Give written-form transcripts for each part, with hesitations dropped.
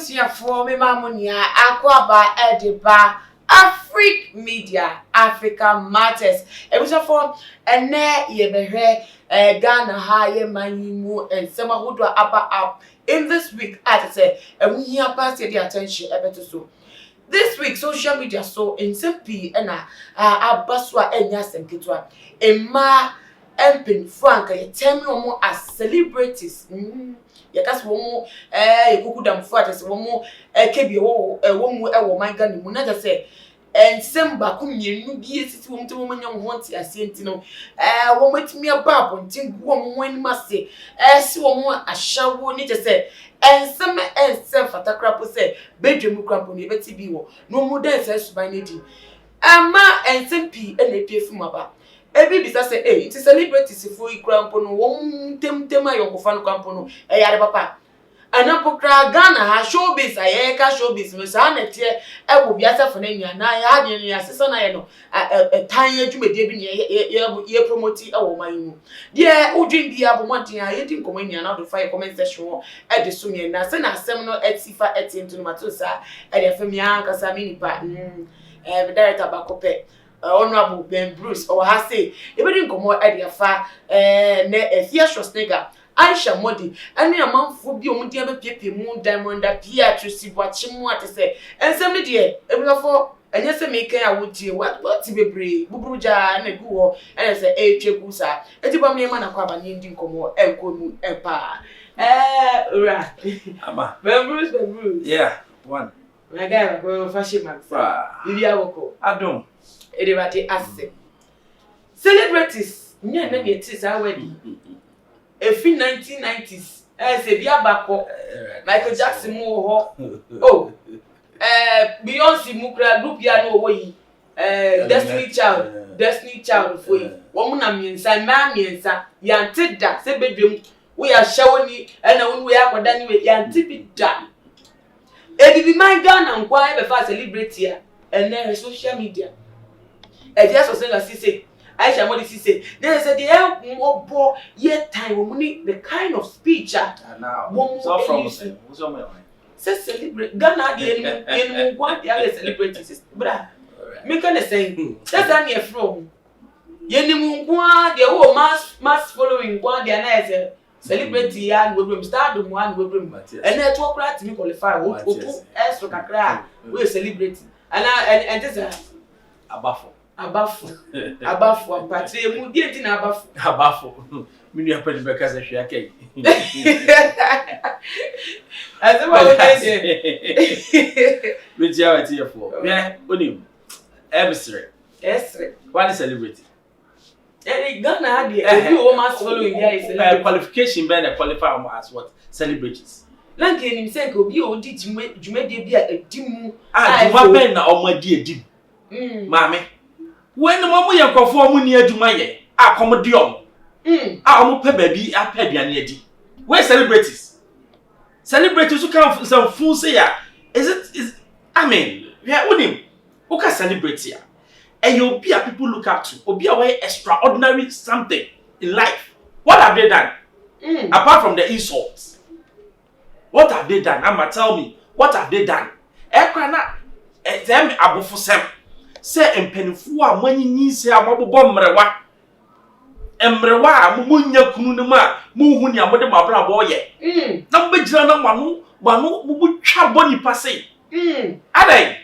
abusia for me mamunia akwaba ediba Afrique Media Africa Matters. Ebusia for ene yebehwe Ghana ha ye manyimu and sema hudwa upper up in this week at say and we here pass the attention ebeto so. This week social media so in simple na abaswa enya semkitwa emma empin frank ye tell me omo as celebrities yakas womo yekukudam fuatese womo kebi wo womu wo man Ghana mu na say ensemba kumyenu bi esiti wo mtemo manya ho nti asienti no wo matimi ababo nti wo mo ani mase si wo mo ahyawo ni je say ensem fatakrapo say bedwemu krapo ni beti bi wo no mu dance suban ni di ama ensem pi na epiefum aba ebi bisa say it is celebrities for ikrampo no wo temtem ayokofa no krampo no yare papa anapokra Ghana ha showbiz ayeka showbiz no sa na tie wo biasa fo na nya na ya de ne asesa na ye no tan adwumede bi ne ye promote wo man mu de udwin bia bo monten a ye din komo nya na do fa comment section e de so nya na se na asem no etifa etintu no mato sa e de fam ya kasa mi nipa director bakope Honorable Ben Bruce or ha say e be din komo e de fa na Schwarzenegger Aisha Modi ani amanfo bi omudi abepiepie mu diamond apia trusi boachi mu atese ensem ne de ebulafo enye se mekan ya wotie what bebre buburuja na gu ho ene se etwegu sa etiba me ma na kwa ba ni ndi nkomo enkomu epa ora ama Ben Bruce yeah one my guy go fashion max bibi awoko adom edebate ase celebrities nye na be tis awedi efi 1990s se bi abako Michael Jackson mu ho Beyonce mu kra group ya no wo yi Destiny Child for yi wo mu na miensa ma miensa ya ntida se bedwem wo ya hyawo ni na wo ya akoda ni we ya ntibida ebibi man Ghana nkwa e be fa celebrity a na social media just so say Aisha Modi say they said the obo ye time we the kind of speech now so from say celebrate Ghana the any one the celebrities bra me can say that's an here from ye ni mungwa the whole mass following one the na celebrity and we start the one we bring and network right me qualify we extra kakra we celebrate and this Abafu ampatre mu die ti na abafu mini apedi beka se hwe akai azema o dey me tia wati yefo me onim emsre one celebrity Ghana had the o mass following here is qualification be na qualify as what celebrities like him say ko bi o di jumede bi a edimu juma ben na o ma di edim maame when mo ye nkofo mo ni adwuma ye akomodiom omo pe baabi apɛ aduane adi we celebrities who can some fool say ya is I mean yeah unim who can celebrity ya and you be people look up to obi a way extraordinary something in life. What have they done apart from the insults? What have they done? Ama tell me what have they done? Ekwa na them abofo sem say empenifu a manyinyi se amabobọ mrewa a munya kunu ne ma muhu ni amode mabra bo ye na mbejira na manu bubutwa boni pase adai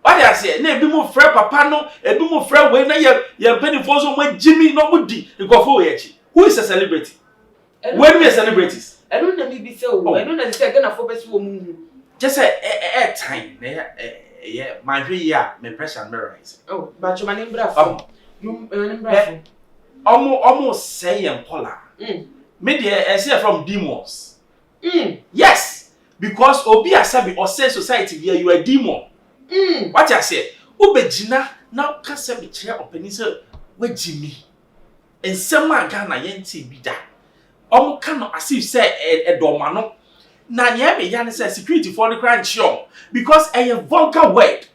what you say na ebi mu frɛ papa no ebi mu frɛ we na ye empenifu so ma Jimmy no mudi nkofo ye chi. Who is a celebrity? When we are celebrities I don't know me be say o I don't know say Ghana for best wo mu just a time yeah my here me pressure memorize but you manim brafo almost say Paula me dey say from demons yes because obi asabi or say society where you are demon what you say obegina na ka say be kire opani say wagimi ensem Ghana yenti bi da ka no asif say edoma no na nye me ya ne say security for the crime sure because a vulgar word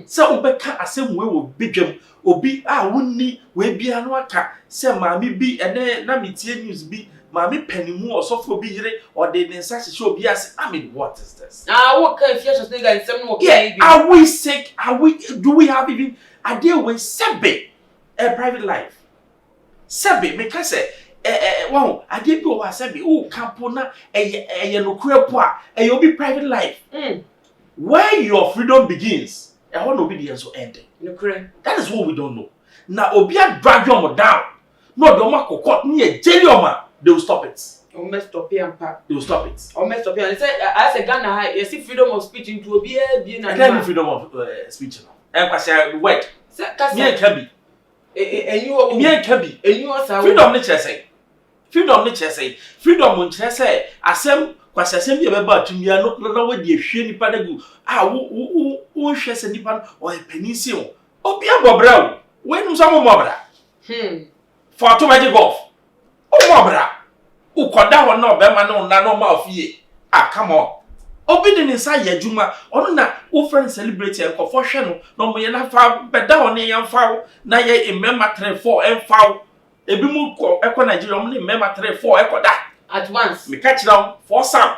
so obeka asem we wo bedwam obi a wonni we bia no aka say maami bi ene na metie news bi Mami penimu or so for be here or they then such a show be as I mean, what is this? What kind of fish nigga and some more? Yeah, are we sick? Do we have even a deal with Sebe a private life? Sebe, make I say, wow, I did go as Sebe, oh, Campona, a no crepa, a you'll be private life. Where your freedom begins, I want obedience will end. That is what we don't know. Now, Obia drag you down. No, the Marco caught me a jelly, they will stop it. Almost stop here, they will stop it. Almost stop here. And say, as a Ghana, you see freedom of speech into a beer, being a freedom of speech. And I say, wait, me and Kabi. And you, me and Kabi. And you are freedom, nature say. Freedom, nature say. Freedom, nature say. Asem, kwasi asem bi about to me, no way the share nipa na go. Who shares a nipa or a peninsula. Obia Bobra. When some mobra. For automatic golf. Oh, mobra. Who koda ho na obema no na no ma ofie. Come on. Obidin inside your juma. Ono na wo friend celebrate and for hwe no mo ye na fa beda ho ne yan fa na ye emema 3-4 en fa. Ebi mu ko ekọ Nigeria mo ne emema 3-4 ekoda at once. Me catch down for some.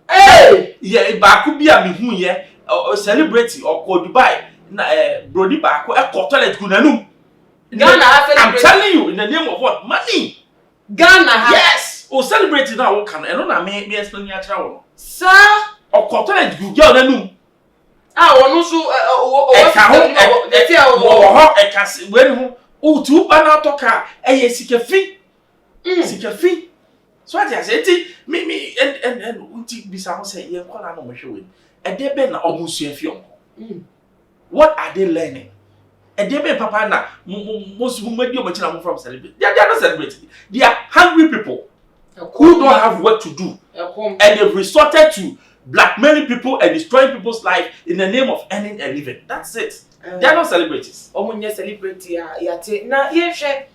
Hey! Yeah, ba ku bia me hu ye celebrate or ko Dubai na brody ba ko ekọ toilet ku nanum. Ghana I'm telling you in the name of what? Money. Ghana yes. O celebrate now what can eno na me explain ya kira wo. Sir, o ko toilet gu girl nanum. Onu so o e ka ho e ka we hu o tu ba na to ka e ye sikafi. Sikafi. So what I say me and unti bisa ho say ye kola no mo hwe we. E de be na omusua fi on. What are they learning? And they be papa na most who make you from celebrate. They are not celebrating. They are hungry people who don't have work to do. And they've resorted to blackmailing people and destroying people's life in the name of earning a living. That's it. They are not celebrities. Omunye celebrate ya te na ye hwe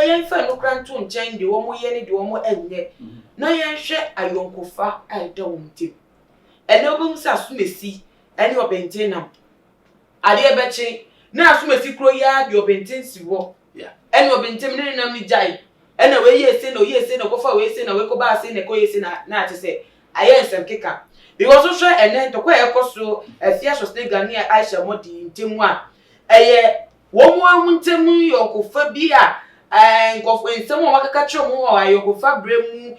ye fa no kranto nchen de wo ye ne de wo enye. Na ye hwe ayonkofa aida wo mtim. Ene obum sa sumesi ene obentenam. Ade bechi na asumesi kro ya de obentensi wo. Yeah. Ene obentem ne na mi jai. Ene we ye se no kofa we se na we ko ba se ne ko ye se na ate se aye nsem keka. Because so ene to ko e koso afia so snega ne Aisha modi ntemu a eye wo mo amuntemu yokofa bi a nkofo nsem wo makaka kire mo wa yokofa bremu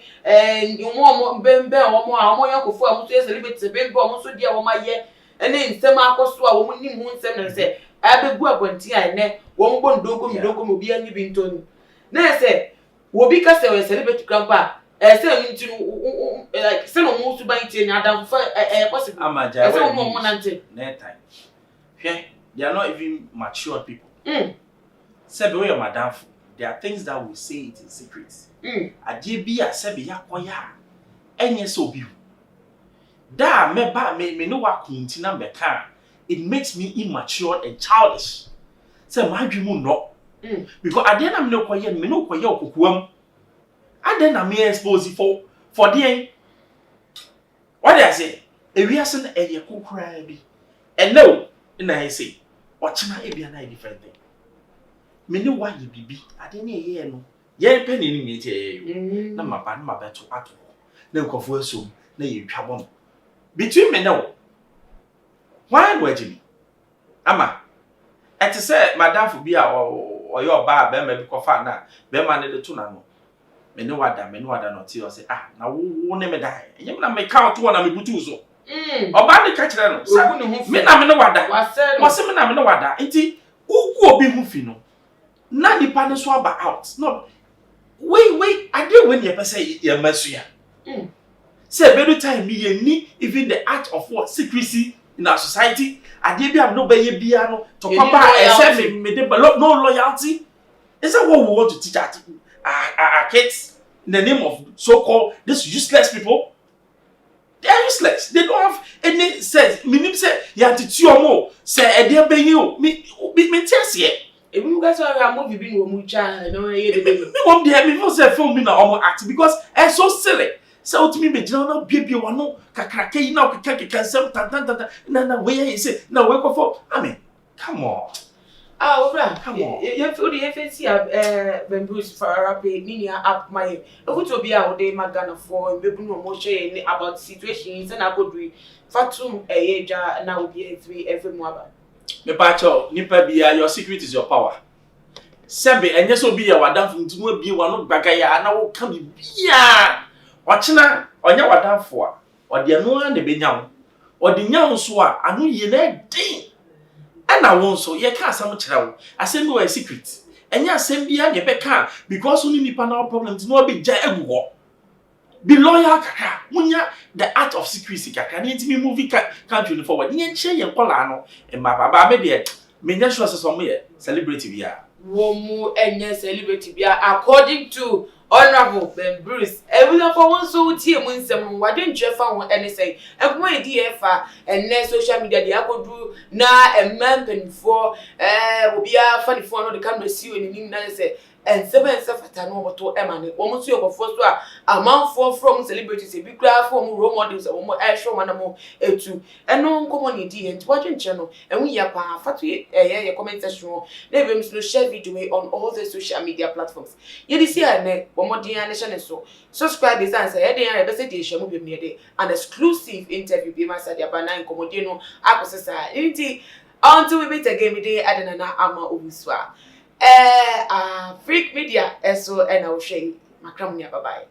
mo bembe wo mo a mo yokofa mo so celebrate bembe wo so dia wo maye ene nsem akoso a wo ni mu nsem na se abegu abonti a ene wo mbo ndoko midoko mo bi anyi bi ntoni na se wo bi ka se we celebrate grandpa say nti like say no mo suban tie nya adam fa possible amaja say no mo nante na time they are not even mature people say be your madam there are things that we say it in secret ade bi a say be yakoya enye so bi da me ba me no wa kunti na me ka it makes me immature and childish say my dream no because at the end am no koye me no koye okokuam and then I'm exposed for the what I say a reason a ye kukra bi and no in I say ochina e bia na different thing me no why ye bibi ade na ye no ye penny ni me tie na maba na mabeto ato na nkofo asom na ye twabom between me now why do you ama et say madam for bia or your ba be me bi kofa na be ma ne de to na no me no wada no ti o say na wo ne me dai enyem na me count one na me butu so oba ne ka kire no me na me no wada wase me na me no wada enti ugu obi hu fi no na nipa ne so aba out no wait I dey when you person ye masua say every time me ni even the act of what secrecy in our society ade bi am no be ye bia no to papa except me dey no loyalty. Is that what we want to teach our kids in the name of so-called these useless people? They are useless. They don't have any sense. Me say you have to tell more. Say they be you. Me tell you. If you guys are movie being wo mucha, no ye the baby. Me want dey me for say film me na omo act because it's so silly. So to me be no baby one no kakrake yi na okeka sem tan na where you say na we go for. I mean, come on. Okra, come on. You feel the FNC when Bruce Farape, Nina up my. Who to be out there, Magana for, and Bibu no more about situations and I could read Fatum a Aja and I will be a 3 every mother. Me pacho, nipa bia, your secret is your power. Sebe, and yes, will be a wadam from to be one of Bagaya, and I will come bia. Watchina, or your wadam for, or the annoying the benyam, or the young swa, and we ye that day. And I won't so, ye can't some child. I send you a secret. And ya send bia, ye beca, because only nipa no problems, no big jay. Be loyal, kaka. Munya the art of secrecy, kaka. Need me movie country forward. Ni enche yen kolano. And my baba be there. Me nya sure some me celebrity bia. Womu enye celebrity bia according to Honorable Ben Bruce. We don't for one so tie mu nsem wade ntwe fa won anything. Ekuma edi e fa enne social media dey akodu na emempen for obi a fa ni for no dey camera see we ni na say and 7 fata no boto emane wo so yekofo so a amanfo from celebrities e bi kra from role models wo mo ehwe wana mo etu eno nkomo ni di enti wadwe nche no enwu ya pa fatu ye comment section na be mso share video on all the social media platforms ye di see ane wo mo dia ne channel so subscribe this and say ye dey be say dey share mo be me dey an exclusive interview be my side aba na nkomo di no akosesa enti until we meet again we dey adenana ama obuswa Freak Media, eso and I'll share. Macram, bye bye.